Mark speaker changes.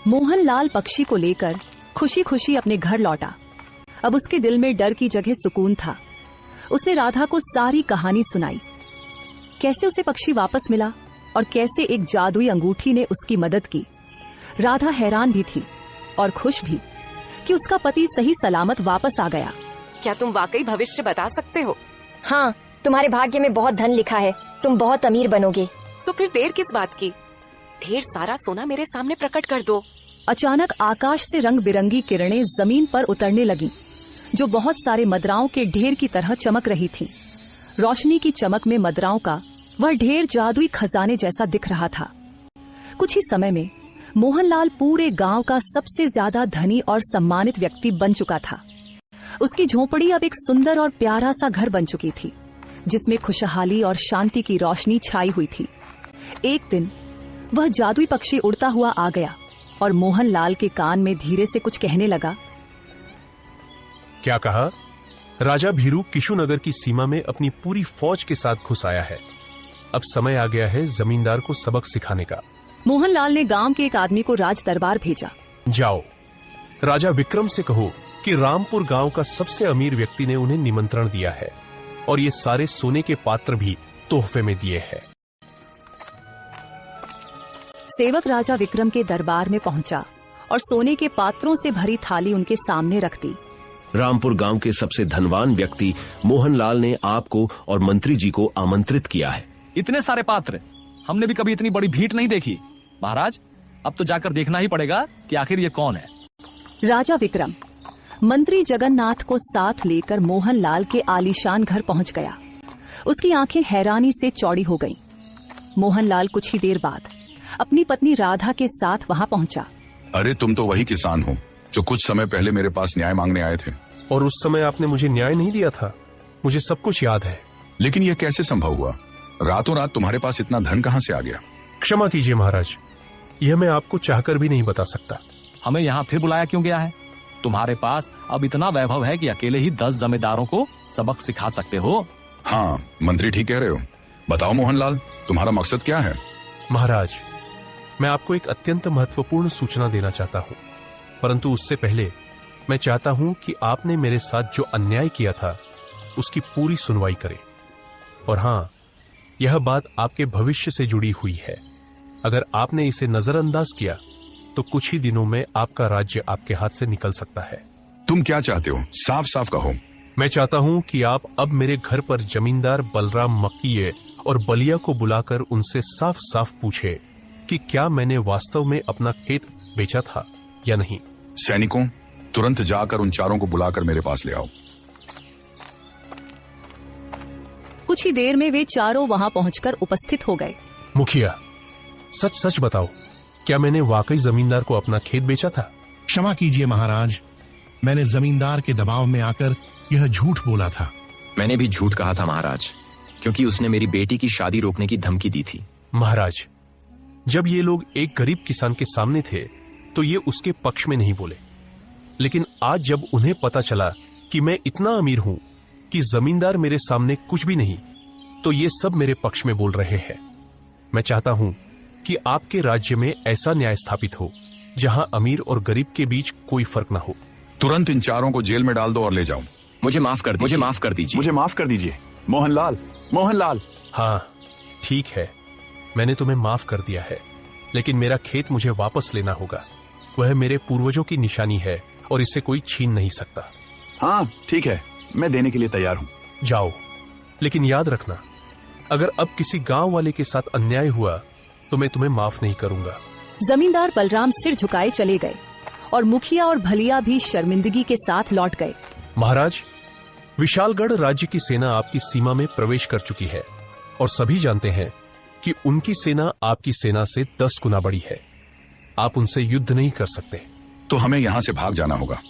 Speaker 1: मोहनलाल पक्षी को लेकर खुशी खुशी अपने घर लौटा। अब उसके दिल में डर की जगह सुकून था। उसने राधा को सारी कहानी सुनाई, कैसे उसे पक्षी वापस मिला और कैसे एक जादुई अंगूठी ने उसकी मदद की। राधा हैरान भी थी और खुश भी कि उसका पति सही सलामत वापस आ गया।
Speaker 2: क्या तुम वाकई भविष्य बता सकते हो?
Speaker 3: हाँ, तुम्हारे भाग्य में बहुत धन लिखा है, तुम बहुत अमीर बनोगे।
Speaker 2: तो फिर देर किस बात की? ढेर सारा सोना मेरे सामने प्रकट कर दो।
Speaker 1: अचानक आकाश से रंग बिरंगी किरणें जमीन पर उतरने लगीं, जो बहुत सारे मदराओं के ढेर की तरह चमक रही थी। रोशनी की चमक में मदराओं का वह ढेर जादुई खजाने जैसा दिख रहा था। कुछ ही समय में मोहनलाल पूरे गांव का सबसे ज्यादा धनी और सम्मानित व्यक्ति बन चुका था। उसकी झोपड़ी अब एक सुंदर और प्यारा सा घर बन चुकी थी, जिसमें खुशहाली और शांति की रोशनी छाई हुई थी। एक दिन वह जादुई पक्षी उड़ता हुआ आ गया और मोहनलाल के कान में धीरे से कुछ कहने लगा।
Speaker 4: क्या कहा? राजा भीरू किशुनगर की सीमा में अपनी पूरी फौज के साथ घुस आया है। अब समय आ गया है जमींदार को सबक सिखाने का।
Speaker 1: मोहनलाल ने गांव के एक आदमी को राज दरबार भेजा।
Speaker 4: जाओ, राजा विक्रम से कहो कि रामपुर गांव का सबसे अमीर व्यक्ति ने उन्हें निमंत्रण दिया है और ये सारे सोने के पात्र भी तोहफे में दिए हैं।
Speaker 1: सेवक राजा विक्रम के दरबार में पहुंचा और सोने के पात्रों से भरी थाली उनके सामने रख दी।
Speaker 5: रामपुर गांव के सबसे धनवान व्यक्ति मोहनलाल ने आपको और मंत्री जी को आमंत्रित किया है।
Speaker 6: इतने सारे पात्र, हमने भी कभी इतनी बड़ी भीड़ नहीं देखी। महाराज, अब तो जाकर देखना ही पड़ेगा कि आखिर ये कौन है।
Speaker 1: राजा विक्रम मंत्री जगन्नाथ को साथ लेकर मोहनलाल के आलीशान घर पहुंच गया। उसकी आंखें हैरानी से चौड़ी हो गईं। मोहनलाल कुछ ही देर बाद अपनी पत्नी राधा के साथ वहां पहुंचा।
Speaker 7: अरे, तुम तो वही किसान हो जो कुछ समय पहले मेरे पास न्याय मांगने आए थे।
Speaker 4: और उस समय आपने मुझे न्याय नहीं दिया था। मुझे सब कुछ याद है।
Speaker 7: लेकिन यह कैसे संभव हुआ? रातों रात तुम्हारे पास इतना धन कहां से आ गया?
Speaker 4: क्षमा कीजिए महाराज, यह मैं आपको चाहकर भी नहीं बता सकता।
Speaker 6: हमें यहाँ फिर बुलाया क्यों गया है? तुम्हारे पास अब इतना वैभव है कि अकेले ही 10 जमींदारों को सबक सिखा सकते हो।
Speaker 7: हाँ, मंत्री ठीक कह रहे हो। बताओ मोहनलाल, तुम्हारा मकसद क्या है?
Speaker 4: महाराज, मैं आपको एक अत्यंत महत्वपूर्ण सूचना देना चाहता हूँ, परंतु उससे पहले मैं चाहता हूँ कि आपने मेरे साथ जो अन्याय किया था उसकी पूरी सुनवाई करें। और हाँ, यह बात आपके भविष्य से जुड़ी हुई है। अगर आपने इसे नजरअंदाज किया तो कुछ ही दिनों में आपका राज्य आपके हाथ से निकल सकता है।
Speaker 7: तुम क्या चाहते हो? साफ साफ कहो।
Speaker 4: मैं चाहता हूं कि आप अब मेरे घर पर जमींदार बलराम मक्कीये और बलिया को बुलाकर उनसे साफ साफ पूछे कि क्या मैंने वास्तव में अपना खेत बेचा था या नहीं।
Speaker 7: सैनिकों, तुरंत जाकर उन चारों को बुलाकर मेरे पास ले आओ।
Speaker 1: कुछ ही देर में वे चारों वहां पहुंचकर उपस्थित हो गए।
Speaker 4: मुखिया, सच सच बताओ, क्या मैंने वाकई जमींदार को अपना खेत बेचा था?
Speaker 8: क्षमा कीजिए महाराज, मैंने जमींदार के दबाव में आकर यह झूठ बोला था।
Speaker 9: मैंने भी झूठ कहा था महाराज, क्योंकि उसने मेरी बेटी की शादी रोकने की धमकी दी थी।
Speaker 4: महाराज, जब ये लोग एक गरीब किसान के सामने थे तो ये उसके पक्ष में नहीं बोले, लेकिन आज जब उन्हें पता चला कि मैं इतना अमीर हूं कि जमींदार मेरे सामने कुछ भी नहीं, तो ये सब मेरे पक्ष में बोल रहे हैं। मैं चाहता हूं कि आपके राज्य में ऐसा न्याय स्थापित हो जहां अमीर और गरीब के बीच कोई फर्क ना हो।
Speaker 7: तुरंत इन चारों को जेल में डाल दो और ले जाओ।
Speaker 9: मुझे माफ कर दीजिए।
Speaker 10: मुझे माफ कर दीजिए। मोहनलाल।
Speaker 4: हाँ, ठीक है, मैंने तुम्हें माफ कर दिया है, लेकिन मेरा खेत मुझे वापस लेना होगा। वह मेरे पूर्वजों की निशानी है और इसे कोई छीन नहीं सकता।
Speaker 10: हाँ ठीक है, मैं देने के लिए तैयार हूँ।
Speaker 4: जाओ, लेकिन याद रखना, अगर अब किसी गांव वाले के साथ अन्याय हुआ तो मैं तुम्हें माफ नहीं करूंगा।
Speaker 1: जमींदार बलराम सिर झुकाए चले गए और मुखिया और भलिया भी शर्मिंदगी के साथ लौट गए।
Speaker 4: महाराज, विशालगढ़ राज्य की सेना आपकी सीमा में प्रवेश कर चुकी है और सभी जानते हैं कि उनकी सेना आपकी सेना से 10 गुना बड़ी है। आप उनसे युद्ध नहीं कर सकते।
Speaker 7: तो हमें यहाँ से भाग जाना होगा।